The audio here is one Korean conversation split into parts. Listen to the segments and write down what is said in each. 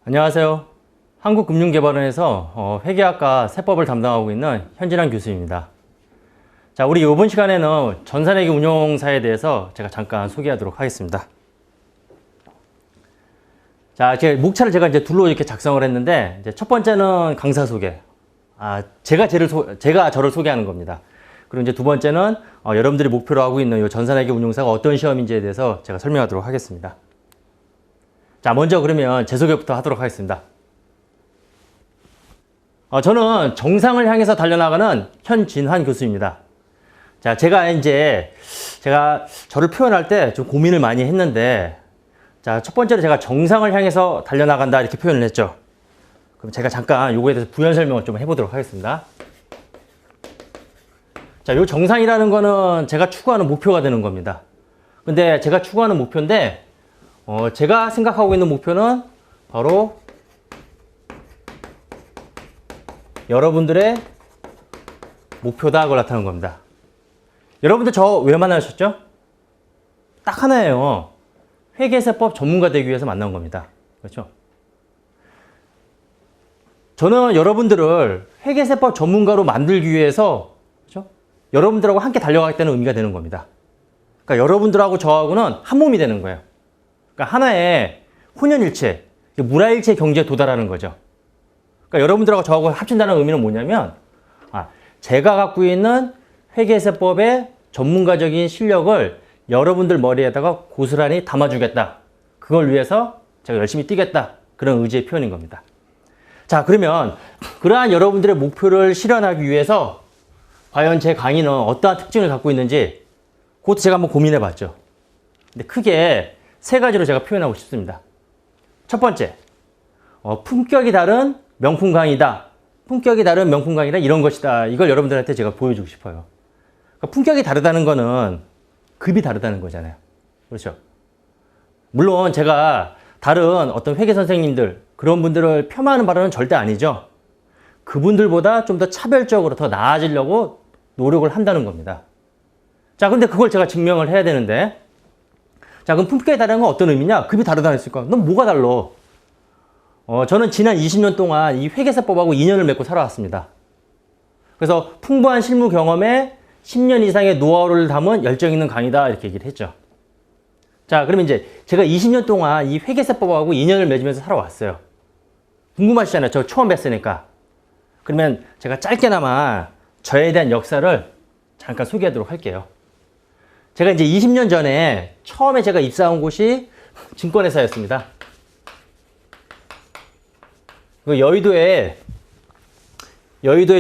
안녕하세요. 한국금융개발원에서 회계학과 세법을 담당하고 있는 현진환 교수입니다. 자, 우리 이번 시간에는 전산회계 운용사에 대해서 제가 잠깐 소개하도록 하겠습니다. 자, 제 목차를 제가 이제 둘로 이렇게 작성을 했는데, 이제 첫 번째는 강사 소개. 제가 저를 소개하는 겁니다. 그리고 이제 두 번째는 여러분들이 목표로 하고 있는 이 전산회계 운용사가 어떤 시험인지에 대해서 제가 설명하도록 하겠습니다. 자, 먼저 그러면 제 소개부터 하도록 하겠습니다. 저는 정상을 향해서 달려나가는 현진환 교수입니다. 자, 제가 저를 표현할 때 좀 고민을 많이 했는데, 자, 첫 번째로 제가 정상을 향해서 달려나간다 이렇게 표현을 했죠. 그럼 제가 잠깐 요거에 대해서 부연 설명을 좀 해보도록 하겠습니다. 자, 요 정상이라는 거는 제가 추구하는 목표가 되는 겁니다. 근데 제가 추구하는 목표인데, 제가 생각하고 있는 목표는 바로 여러분들의 목표다, 그걸 나타내는 겁니다. 여러분들 저 왜 만나셨죠? 딱 하나예요. 회계세법 전문가 되기 위해서 만난 겁니다. 그렇죠? 저는 여러분들을 회계세법 전문가로 만들기 위해서, 그렇죠? 여러분들하고 함께 달려가겠다는 의미가 되는 겁니다. 그러니까 여러분들하고 저하고는 한 몸이 되는 거예요. 그러니까 하나의 혼연일체, 무라일체 경지에 도달하는 거죠. 그러니까 여러분들하고 저하고 합친다는 의미는 뭐냐면, 제가 갖고 있는 회계세법의 전문가적인 실력을 여러분들 머리에다가 고스란히 담아주겠다. 그걸 위해서 제가 열심히 뛰겠다. 그런 의지의 표현인 겁니다. 자, 그러면 그러한 여러분들의 목표를 실현하기 위해서 과연 제 강의는 어떠한 특징을 갖고 있는지 그것도 제가 한번 고민해 봤죠. 근데 크게 세 가지로 제가 표현하고 싶습니다. 첫 번째, 품격이 다른 명품 강의다. 품격이 다른 명품 강의다, 이런 것이다. 이걸 여러분들한테 제가 보여주고 싶어요. 그러니까 품격이 다르다는 거는 급이 다르다는 거잖아요. 그렇죠? 물론 제가 다른 어떤 회계 선생님들, 그런 분들을 폄하하는 발언은 절대 아니죠. 그분들보다 좀 더 차별적으로 더 나아지려고 노력을 한다는 겁니다. 자, 근데 그걸 제가 증명을 해야 되는데, 자, 그럼 품격이 다른 건 어떤 의미냐? 급이 다르다 했을까? 넌 뭐가 달라? 저는 지난 20년 동안 이 회계세법하고 인연을 맺고 살아왔습니다. 그래서 풍부한 실무 경험에 10년 이상의 노하우를 담은 열정 있는 강의다, 이렇게 얘기를 했죠. 자, 그러면 이제 제가 20년 동안 이 회계세법하고 인연을 맺으면서 살아왔어요. 궁금하시잖아요. 저 처음 뵀으니까. 그러면 제가 짧게나마 저에 대한 역사를 잠깐 소개하도록 할게요. 제가 이제 20년 전에 처음에 제가 입사한 곳이 증권회사였습니다. 여의도에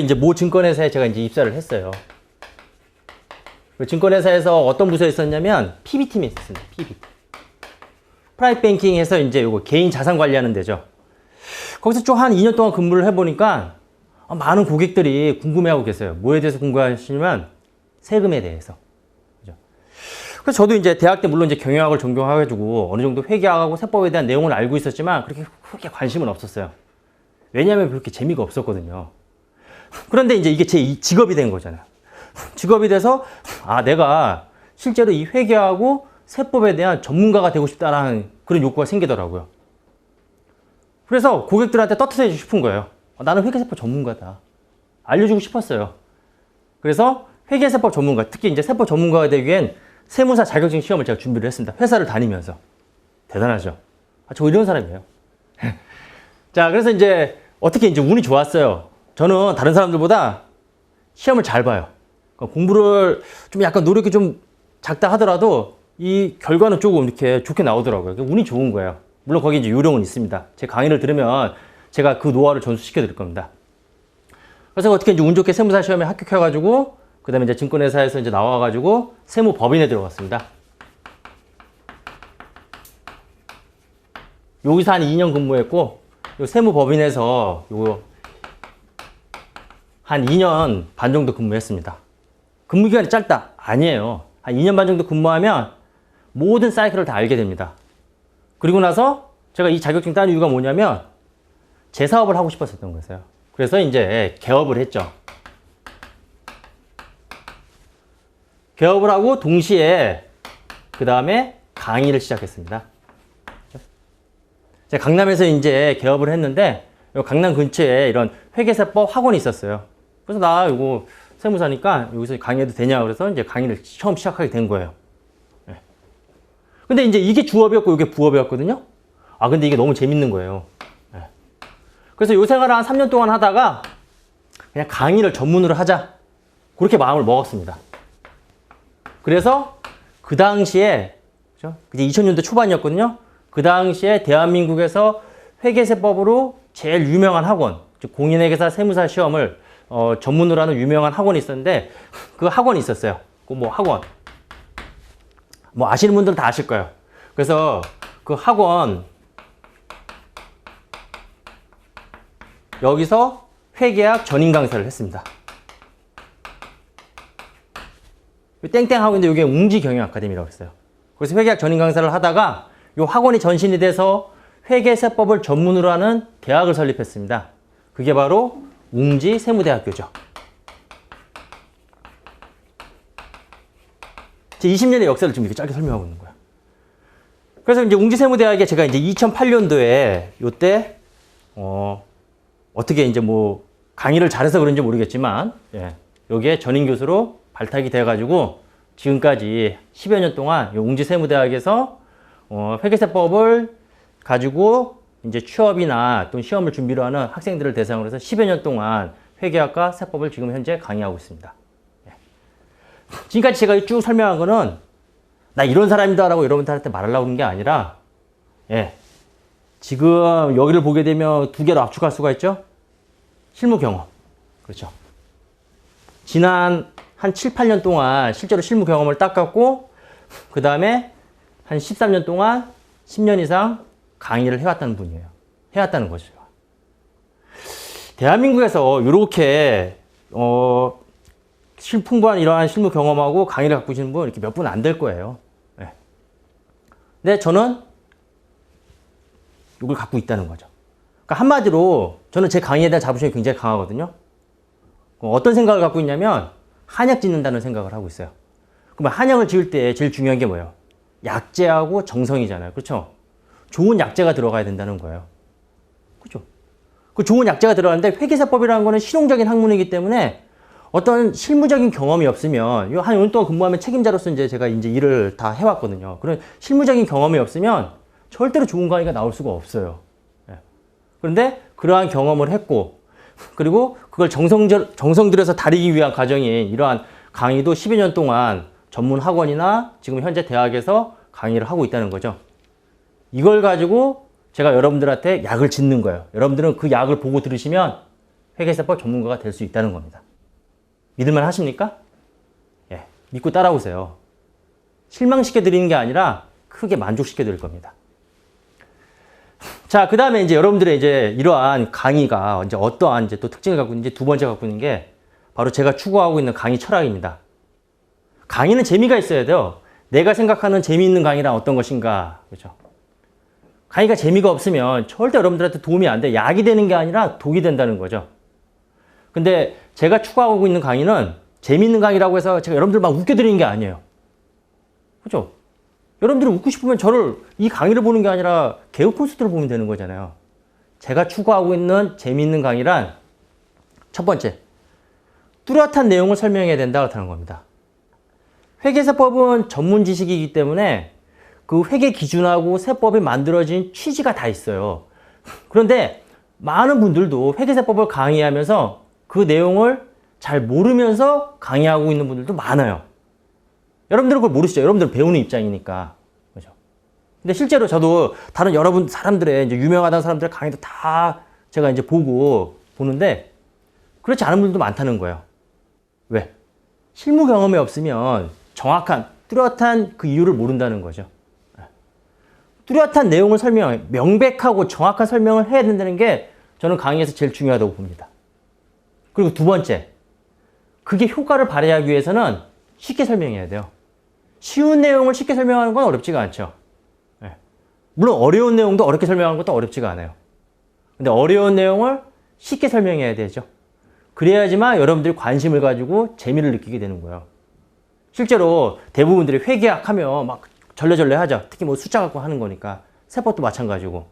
이제 모 증권회사에 제가 이제 입사를 했어요. 그 증권회사에서 어떤 부서에 있었냐면 PB팀에 있었습니다. PB. 프라이빗 뱅킹에서 이제 요거 개인 자산 관리하는 데죠. 거기서 좀 한 2년 동안 근무를 해보니까 많은 고객들이 궁금해하고 계세요. 뭐에 대해서 궁금하시냐면 세금에 대해서. 그래서 저도 이제 대학 때 물론 이제 경영학을 전공해가지고 어느 정도 회계학하고 세법에 대한 내용을 알고 있었지만 그렇게 크게 관심은 없었어요. 왜냐하면 그렇게 재미가 없었거든요. 그런데 이제 이게 제 직업이 된 거잖아요. 직업이 돼서 내가 실제로 이 회계하고 세법에 대한 전문가가 되고 싶다라는 그런 욕구가 생기더라고요. 그래서 고객들한테 떠들여 주고 싶은 거예요. 나는 회계세법 전문가다. 알려주고 싶었어요. 그래서 회계세법 전문가, 특히 이제 세법 전문가가 되기엔 세무사 자격증 시험을 제가 준비를 했습니다. 회사를 다니면서. 대단하죠? 저 이런 사람이에요. 자, 그래서 이제 어떻게 이제 운이 좋았어요. 저는 다른 사람들보다 시험을 잘 봐요. 그러니까 공부를 좀 약간 노력이 좀 작다 하더라도 이 결과는 조금 이렇게 좋게 나오더라고요. 운이 좋은 거예요. 물론 거기 이제 요령은 있습니다. 제 강의를 들으면 제가 그 노하우를 전수시켜 드릴 겁니다. 그래서 어떻게 이제 운 좋게 세무사 시험에 합격해가지고 그 다음에 이제 증권회사에서 이제 나와가지고 세무법인에 들어갔습니다. 여기서 한 2년 근무했고, 요 세무법인에서 한 2년 반 정도 근무했습니다. 근무 기간이 짧다? 아니에요. 한 2년 반 정도 근무하면 모든 사이클을 다 알게 됩니다. 그리고 나서 제가 이 자격증 딴 이유가 뭐냐면 제 사업을 하고 싶었었던 거였어요. 그래서 이제 개업을 했죠. 개업을 하고 동시에 그 다음에 강의를 시작했습니다. 제가 강남에서 이제 개업을 했는데 요 강남 근처에 이런 회계세법 학원이 있었어요. 그래서 나 이거 세무사니까 여기서 강의해도 되냐 그래서 이제 강의를 처음 시작하게 된 거예요. 예. 근데 이제 이게 주업이었고 이게 부업이었거든요. 아 근데 이게 너무 재밌는 거예요. 예. 그래서 요 생활을 한 3년 동안 하다가 그냥 강의를 전문으로 하자 그렇게 마음을 먹었습니다. 그래서 그 당시에 그죠? 이제 2000년대 초반이었거든요. 그 당시에 대한민국에서 회계세법으로 제일 유명한 학원, 즉 공인회계사 세무사 시험을 전문으로 하는 유명한 학원이 있었는데 그 학원이 있었어요. 그 뭐 학원 뭐 아시는 분들은 다 아실 거예요. 그래서 그 학원 여기서 회계학 전임 강사를 했습니다. 땡땡 학원인데 이게 웅지경영 아카데미라고 했어요. 그래서 회계학 전임 강사를 하다가 이 학원이 전신이 돼서 회계세법을 전문으로 하는 대학을 설립했습니다. 그게 바로 웅지세무대학교죠. 제 20년의 역사를 지금 이렇게 짧게 설명하고 있는 거야. 그래서 이제 웅지세무대학에 제가 이제 2008년도에 요때 어떻게 이제 뭐 강의를 잘해서 그런지 모르겠지만 예, 여기에 전임 교수로 발탁이 돼가지고 지금까지 10여 년 동안 웅지세무대학에서 회계세법을 가지고 이제 취업이나 또 시험을 준비로 하는 학생들을 대상으로 해서 10여 년 동안 회계학과 세법을 지금 현재 강의하고 있습니다. 예. 지금까지 제가 쭉 설명한 거는 나 이런 사람이다 라고 여러분들한테 말하려고 하는 게 아니라 예. 지금 여기를 보게 되면 두 개로 압축할 수가 있죠. 실무 경험. 그렇죠. 지난 한 7, 8년 동안 실제로 실무 경험을 딱 갖고 그 다음에 한 13년 동안 10년 이상 강의를 해왔다는 분이에요. 해왔다는 거죠. 대한민국에서 이렇게 풍부한 이러한 실무 경험하고 강의를 갖고 계시는 분 이렇게 몇 분 안 될 거예요. 네. 근데 저는 이걸 갖고 있다는 거죠. 그러니까 한마디로 저는 제 강의에 대한 자부심이 굉장히 강하거든요. 어떤 생각을 갖고 있냐면 한약 짓는다는 생각을 하고 있어요. 그러면 한약을 지을 때 제일 중요한 게 뭐예요? 약재하고 정성이잖아요. 그렇죠? 좋은 약재가 들어가야 된다는 거예요. 그렇죠? 그 좋은 약재가 들어가는데 회계세법이라는 거는 실용적인 학문이기 때문에 어떤 실무적인 경험이 없으면 한 5년 동안 근무하면 책임자로서 이제 제가 이제 일을 다 해왔거든요. 그런 실무적인 경험이 없으면 절대로 좋은 강의가 나올 수가 없어요. 그런데 그러한 경험을 했고 그리고 그걸 정성 들여서 다리기 위한 과정인 이러한 강의도 10여 년 동안 전문 학원이나 지금 현재 대학에서 강의를 하고 있다는 거죠. 이걸 가지고 제가 여러분들한테 약을 짓는 거예요. 여러분들은 그 약을 보고 들으시면 회계세법 전문가가 될 수 있다는 겁니다. 믿을만 하십니까? 예, 믿고 따라오세요. 실망시켜 드리는 게 아니라 크게 만족시켜 드릴 겁니다. 자, 그 다음에 이제 여러분들의 이제 이러한 강의가 이제 어떠한 이제 또 특징을 갖고 있는지 두 번째 갖고 있는 게 바로 제가 추구하고 있는 강의 철학입니다. 강의는 재미가 있어야 돼요. 내가 생각하는 재미있는 강의란 어떤 것인가. 그렇죠? 강의가 재미가 없으면 절대 여러분들한테 도움이 안 돼. 약이 되는 게 아니라 독이 된다는 거죠. 근데 제가 추구하고 있는 강의는 재미있는 강의라고 해서 제가 여러분들 막 웃겨드리는 게 아니에요. 그렇죠? 여러분들이 웃고 싶으면 저를 이 강의를 보는 게 아니라 개그 콘서트를 보면 되는 거잖아요. 제가 추구하고 있는 재미있는 강의란 첫 번째, 뚜렷한 내용을 설명해야 된다고 하는 겁니다. 회계세법은 전문 지식이기 때문에 그 회계 기준하고 세법이 만들어진 취지가 다 있어요. 그런데 많은 분들도 회계세법을 강의하면서 그 내용을 잘 모르면서 강의하고 있는 분들도 많아요. 여러분들은 그걸 모르시죠. 여러분들은 배우는 입장이니까. 그죠? 근데 실제로 저도 다른 여러분 사람들의 이제 유명하다는 사람들의 강의도 다 제가 이제 보는데 그렇지 않은 분들도 많다는 거예요. 왜? 실무 경험이 없으면 정확한, 뚜렷한 그 이유를 모른다는 거죠. 뚜렷한 내용을 명백하고 정확한 설명을 해야 된다는 게 저는 강의에서 제일 중요하다고 봅니다. 그리고 두 번째, 그게 효과를 발휘하기 위해서는 쉽게 설명해야 돼요. 쉬운 내용을 쉽게 설명하는 건 어렵지가 않죠. 물론 어려운 내용도 어렵게 설명하는 것도 어렵지가 않아요. 근데 어려운 내용을 쉽게 설명해야 되죠. 그래야지만 여러분들이 관심을 가지고 재미를 느끼게 되는 거예요. 실제로 대부분들이 회계학 하면 막 절레절레 하죠. 특히 뭐 숫자 갖고 하는 거니까. 세법도 마찬가지고.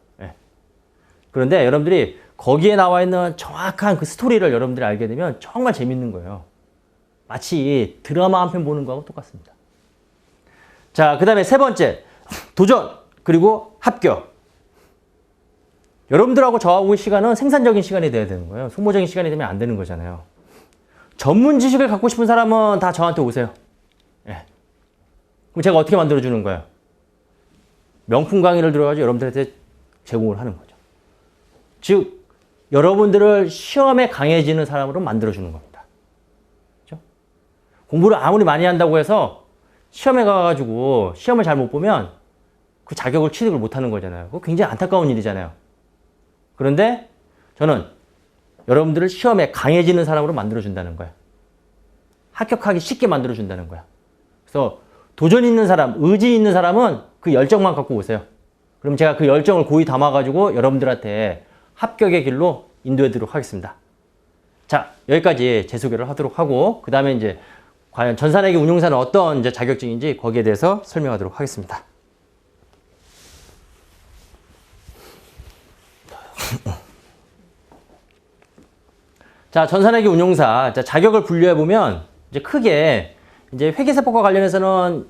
그런데 여러분들이 거기에 나와 있는 정확한 그 스토리를 여러분들이 알게 되면 정말 재밌는 거예요. 마치 드라마 한 편 보는 거하고 똑같습니다. 자, 그 다음에 세 번째, 도전, 그리고 합격. 여러분들하고 저하고의 시간은 생산적인 시간이 돼야 되는 거예요. 소모적인 시간이 되면 안 되는 거잖아요. 전문 지식을 갖고 싶은 사람은 다 저한테 오세요. 예. 그럼 제가 어떻게 만들어주는 거예요? 명품 강의를 들어가지고 여러분들한테 제공을 하는 거죠. 즉, 여러분들을 시험에 강해지는 사람으로 만들어주는 겁니다. 그렇죠? 공부를 아무리 많이 한다고 해서 시험에 가가지고 시험을 잘 못 보면 그 자격을 취득을 못하는 거잖아요. 그거 굉장히 안타까운 일이잖아요. 그런데 저는 여러분들을 시험에 강해지는 사람으로 만들어준다는 거예요. 합격하기 쉽게 만들어준다는 거야. 그래서 도전 있는 사람, 의지 있는 사람은 그 열정만 갖고 오세요. 그럼 제가 그 열정을 고이 담아가지고 여러분들한테 합격의 길로 인도해 드리도록 하겠습니다. 자, 여기까지 제 소개를 하도록 하고, 그 다음에 이제 과연 전산회계 운용사는 어떤 이제 자격증인지 거기에 대해서 설명하도록 하겠습니다. 자, 전산회계 운용사. 자, 자격을 분류해 보면 이제 크게 이제 회계세법과 관련해서는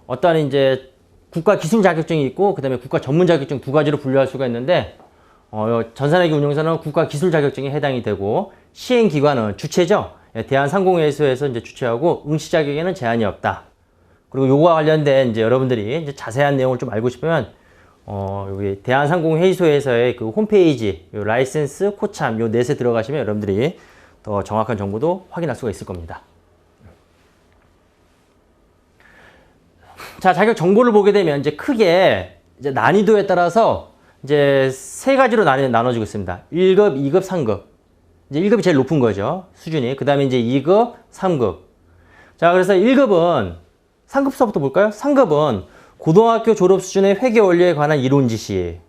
어떠한 이제 국가 기술 자격증이 있고, 그 다음에 국가 전문 자격증 두 가지로 분류할 수가 있는데, 전산회계 운용사는 국가 기술 자격증에 해당이 되고, 시행기관은 주체죠. 대한상공회의소에서 이제 주최하고, 응시 자격에는 제한이 없다. 그리고 요거와 관련된 이제 여러분들이 이제 자세한 내용을 좀 알고 싶으면, 여기 대한상공회의소에서의 그 홈페이지, 요 라이센스, 코참, 요 넷에 들어가시면 여러분들이 더 정확한 정보도 확인할 수가 있을 겁니다. 자, 자격 정보를 보게 되면 이제 크게 이제 난이도에 따라서 이제 세 가지로 나눠지고 있습니다. 1급, 2급, 3급. 이제 1급이 제일 높은 거죠. 수준이. 그 다음에 이제 2급, 3급. 자, 그래서 1급은 3급서부터 볼까요? 3급은 고등학교 졸업 수준의 회계 원리에 관한 이론 지시.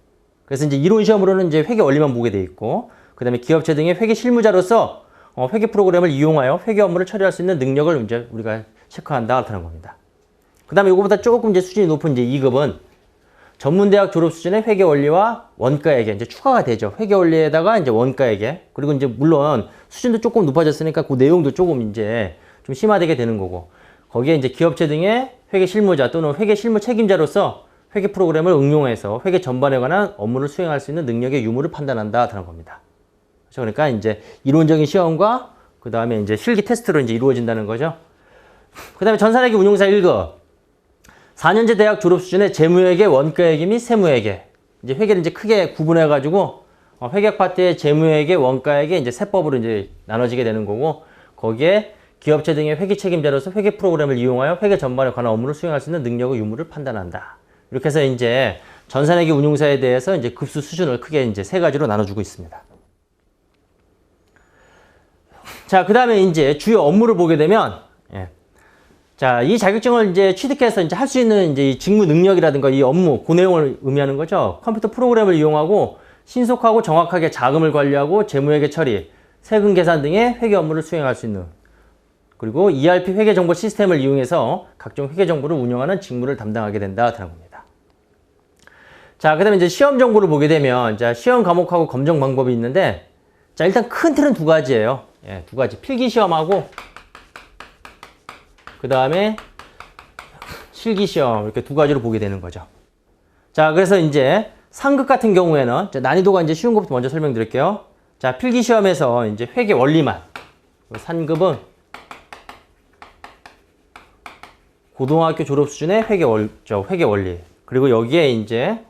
그래서 이제 이론 시험으로는 이제 회계 원리만 보게 돼 있고, 그 다음에 기업체 등의 회계 실무자로서 회계 프로그램을 이용하여 회계 업무를 처리할 수 있는 능력을 이제 우리가 체크한다 하는 겁니다. 그 다음에 이거보다 조금 이제 수준이 높은 이제 2급은 전문대학 졸업 수준의 회계 원리와 원가액에 이제 추가가 되죠. 회계 원리에다가 이제 원가액에. 그리고 이제 물론 수준도 조금 높아졌으니까 그 내용도 조금 이제 좀 심화되게 되는 거고. 거기에 이제 기업체 등의 회계 실무자 또는 회계 실무 책임자로서 회계 프로그램을 응용해서 회계 전반에 관한 업무를 수행할 수 있는 능력의 유무를 판단한다 하는 겁니다. 그러니까 이제 이론적인 시험과 그 다음에 이제 실기 테스트로 이제 이루어진다는 거죠. 그 다음에 전산회계 운용사 1급. 4년제 대학 졸업 수준의 재무회계, 원가회계 및 세무회계. 이제 회계를 이제 크게 구분해가지고 회계 파트의 재무회계, 원가회계 이제 세법으로 이제 나눠지게 되는 거고, 거기에 기업체 등의 회계 책임자로서 회계 프로그램을 이용하여 회계 전반에 관한 업무를 수행할 수 있는 능력의 유무를 판단한다. 이렇게 해서 이제 전산회계 운용사에 대해서 이제 급수 수준을 크게 이제 세 가지로 나눠주고 있습니다. 자, 그 다음에 이제 주요 업무를 보게 되면, 자, 이 자격증을 이제 취득해서 이제 할 수 있는 이제 이 직무 능력이라든가 이 업무, 그 내용을 의미하는 거죠. 컴퓨터 프로그램을 이용하고 신속하고 정확하게 자금을 관리하고 재무회계 처리, 세금 계산 등의 회계 업무를 수행할 수 있는, 그리고 ERP 회계 정보 시스템을 이용해서 각종 회계 정보를 운영하는 직무를 담당하게 된다는 겁니다. 자, 그 다음에 이제 시험 정보를 보게 되면, 자, 시험 과목하고 검정 방법이 있는데, 자, 일단 큰 틀은 두 가지예요. 두 가지. 필기 시험하고, 그 다음에 실기 시험, 이렇게 두 가지로 보게 되는 거죠. 자, 그래서 이제 상급 같은 경우에는 난이도가 이제 쉬운 것부터 먼저 설명드릴게요. 자, 필기 시험에서 이제 회계 원리만. 상급은 고등학교 졸업 수준의 회계 원리. 그리고 여기에 이제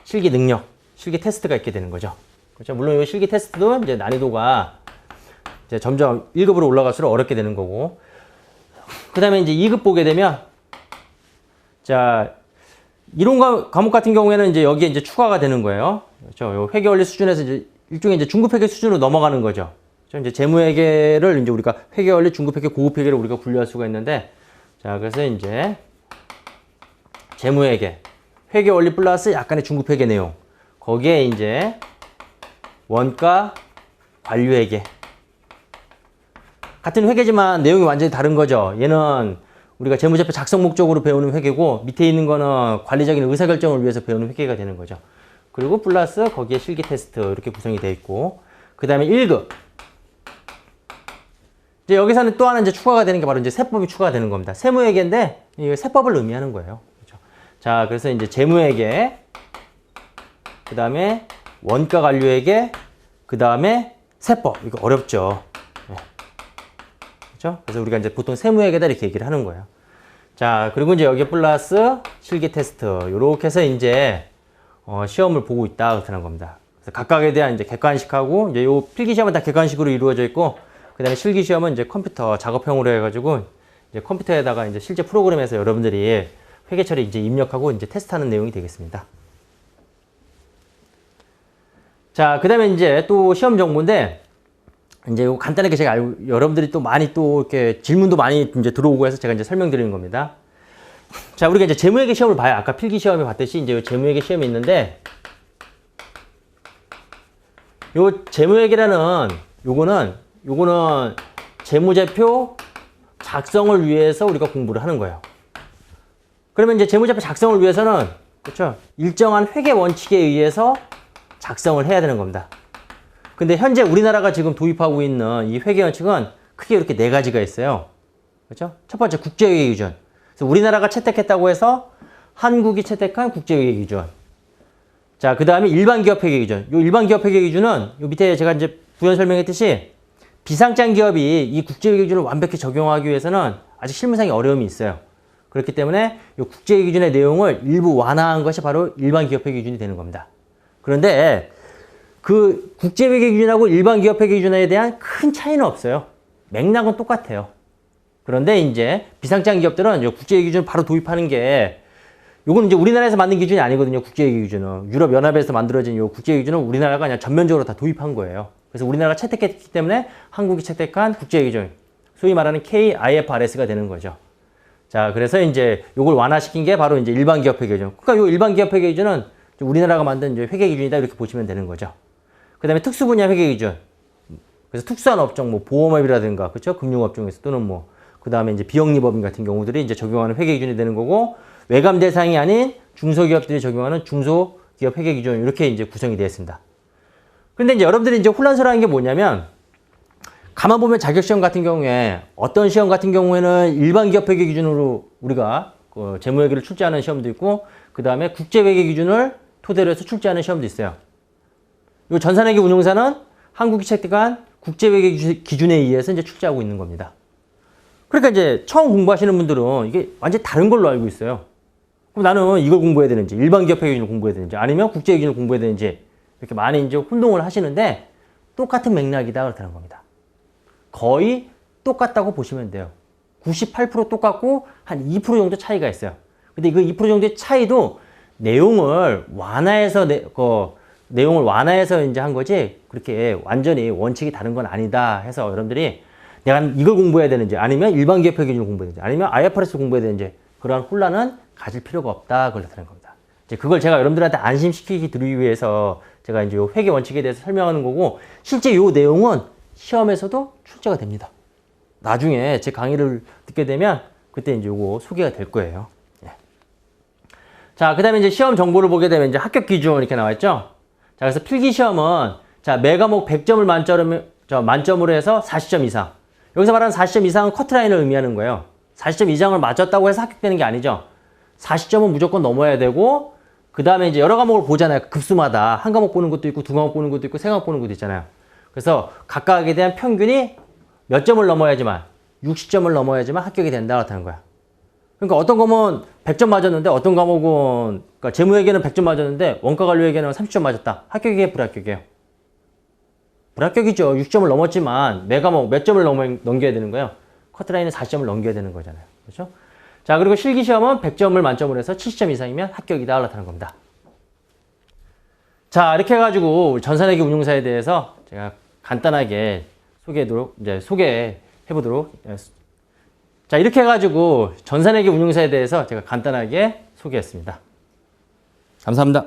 실기 능력, 실기 테스트가 있게 되는 거죠. 그렇죠? 물론 이 실기 테스트도 이제 난이도가 이제 점점 1급으로 올라갈수록 어렵게 되는 거고. 그 다음에 이제 2급 보게 되면, 자, 이론 과목 같은 경우에는 이제 여기에 이제 추가가 되는 거예요. 그렇죠? 회계 원리 수준에서 이제 일종의 이제 중급 회계 수준으로 넘어가는 거죠. 그렇죠? 이제 재무회계를 이제 우리가 회계 원리, 중급 회계, 고급 회계를 우리가 분류할 수가 있는데, 자, 그래서 이제 재무회계, 회계 원리 플러스 약간의 중급 회계 내용. 거기에 이제 원가, 관리회계. 같은 회계지만 내용이 완전히 다른 거죠. 얘는 우리가 재무제표 작성 목적으로 배우는 회계고, 밑에 있는 거는 관리적인 의사결정을 위해서 배우는 회계가 되는 거죠. 그리고 플러스 거기에 실기 테스트 이렇게 구성이 되어 있고, 그 다음에 1급. 이제 여기서는 또 하나 이제 추가가 되는 게 바로 이제 세법이 추가가 되는 겁니다. 세무회계인데 이 세법을 의미하는 거예요. 그렇죠? 자, 그래서 이제 재무회계, 그 다음에 원가 관료회계, 그 다음에 세법. 이거 어렵죠. 네. 그렇죠? 그래서 우리가 이제 보통 세무회계다 이렇게 얘기를 하는 거예요. 자, 그리고 이제 여기 플러스 실기 테스트. 요렇게 해서 이제 시험을 보고 있다 그러는 겁니다. 그래서 각각에 대한 이제 객관식하고 이제 요 필기 시험은 다 객관식으로 이루어져 있고, 그 다음에 실기 시험은 이제 컴퓨터 작업형으로 해가지고 이제 컴퓨터에다가 이제 실제 프로그램에서 여러분들이 회계처리 이제 입력하고 이제 테스트하는 내용이 되겠습니다. 자, 그 다음에 이제 또 시험 정보인데, 이제 이거 간단하게 제가 알고, 여러분들이 또 많이 또 이렇게 질문도 많이 이제 들어오고 해서 제가 이제 설명드리는 겁니다. 자, 우리가 이제 재무회계 시험을 봐요. 아까 필기 시험에 봤듯이 이제 재무회계 시험이 있는데, 요 재무회계라는 요거는 재무제표 작성을 위해서 우리가 공부를 하는 거예요. 그러면 이제 재무제표 작성을 위해서는, 그렇죠, 일정한 회계 원칙에 의해서 작성을 해야 되는 겁니다. 근데 현재 우리나라가 지금 도입하고 있는 이 회계 원칙은 크게 이렇게 네 가지가 있어요. 그렇죠? 첫 번째 국제회계 기준. 그래서 우리나라가 채택했다고 해서 한국이 채택한 국제회계 기준. 자, 그 다음에 일반 기업 회계 기준. 요 일반 기업 회계 기준은 요 밑에 제가 이제 부연 설명했듯이 비상장 기업이 이 국제회계 기준을 완벽히 적용하기 위해서는 아직 실무상의 어려움이 있어요. 그렇기 때문에 이 국제회계 기준의 내용을 일부 완화한 것이 바로 일반 기업 회계 기준이 되는 겁니다. 그런데 그 국제회계 기준하고 일반 기업 회계 기준에 대한 큰 차이는 없어요. 맥락은 똑같아요. 그런데 이제 비상장 기업들은 이 국제회계 기준 바로 도입하는 게, 요거는 이제 우리나라에서 만든 기준이 아니거든요. 국제회계 기준은 유럽연합에서 만들어진 이 국제회계 기준은 우리나라가 그냥 전면적으로 다 도입한 거예요. 그래서 우리나라가 채택했기 때문에 한국이 채택한 국제회계 기준, 소위 말하는 KIFRS가 되는 거죠. 자, 그래서 이제 요걸 완화시킨 게 바로 이제 일반 기업 회계 기준. 그러니까 요 일반 기업 회계 기준은 우리나라가 만든 이제 회계 기준이다 이렇게 보시면 되는 거죠. 그 다음에 특수 분야 회계 기준. 그래서 특수한 업종, 뭐 보험업이라든가, 그렇죠? 금융업종에서 또는 뭐, 그 다음에 이제 비영리법인 같은 경우들이 이제 적용하는 회계 기준이 되는 거고, 외감 대상이 아닌 중소기업들이 적용하는 중소기업 회계 기준, 이렇게 이제 구성이 되어 있습니다. 근데 이제 여러분들이 이제 혼란스러운 게 뭐냐면, 가만 보면 자격시험 같은 경우에 어떤 시험 같은 경우에는 일반 기업 회계 기준으로 우리가 그 재무회계를 출제하는 시험도 있고, 그 다음에 국제회계 기준을 토대로 해서 출제하는 시험도 있어요. 이 전산회계 운용사는 한국이 채택한 국제회계 기준에 의해서 이제 출제하고 있는 겁니다. 그러니까 이제 처음 공부하시는 분들은 이게 완전히 다른 걸로 알고 있어요. 그럼 나는 이걸 공부해야 되는지, 일반 기업 회계 기준을 공부해야 되는지, 아니면 국제회계 기준을 공부해야 되는지, 이렇게 많이 이제 혼동을 하시는데 똑같은 맥락이다 그렇다는 겁니다. 거의 똑같다고 보시면 돼요. 98% 똑같고 한 2% 정도 차이가 있어요. 근데 그 2% 정도의 차이도 내용을 완화해서 내용을 완화해서 이제 한 거지, 그렇게 완전히 원칙이 다른 건 아니다 해서 여러분들이 내가 이걸 공부해야 되는지, 아니면 일반 기업 회계 기준을 공부해야 되는지, 아니면 IFRS 공부해야 되는지, 그러한 혼란은 가질 필요가 없다 그렇다는 겁니다. 이제 그걸 제가 여러분들한테 안심시키기 드리기 위해서 제가 이제 요 회계 원칙에 대해서 설명하는 거고, 실제 요 내용은 시험에서도 출제가 됩니다. 나중에 제 강의를 듣게 되면 그때 이제 요거 소개가 될 거예요. 예. 자, 그 다음에 이제 시험 정보를 보게 되면 이제 합격 기준 이렇게 나와 있죠. 자, 그래서 필기 시험은 자, 매 과목 100점을 만점으로 해서 40점 이상. 여기서 말하는 40점 이상은 커트라인을 의미하는 거예요. 40점 이상을 맞췄다고 해서 합격되는 게 아니죠. 40점은 무조건 넘어야 되고, 그 다음에 이제 여러 과목을 보잖아요. 급수마다. 한 과목 보는 것도 있고, 두 과목 보는 것도 있고, 세 과목 보는 것도 있잖아요. 그래서 각각에 대한 평균이 몇 점을 넘어야지만, 60점을 넘어야지만 합격이 된다 그렇다는 거야. 그러니까 어떤 과목은 100점 맞았는데, 어떤 과목은, 그러니까 재무회계는 100점 맞았는데 원가관료회계는 30점 맞았다. 합격이에요, 불합격이에요? 불합격이죠. 60점을 넘었지만 매 과목 몇 점을 넘겨야 되는 거예요? 커트라인은 40점을 넘겨야 되는 거잖아요. 그렇죠? 자, 그리고 실기시험은 100점을 만점으로 해서 70점 이상이면 합격이다 그렇다는 겁니다. 자, 이렇게 해가지고 전산회계 운용사에 대해서 제가 간단하게 소개해보도록. 자, 이렇게 해가지고 전산회계 운용사에 대해서 제가 간단하게 소개했습니다. 감사합니다.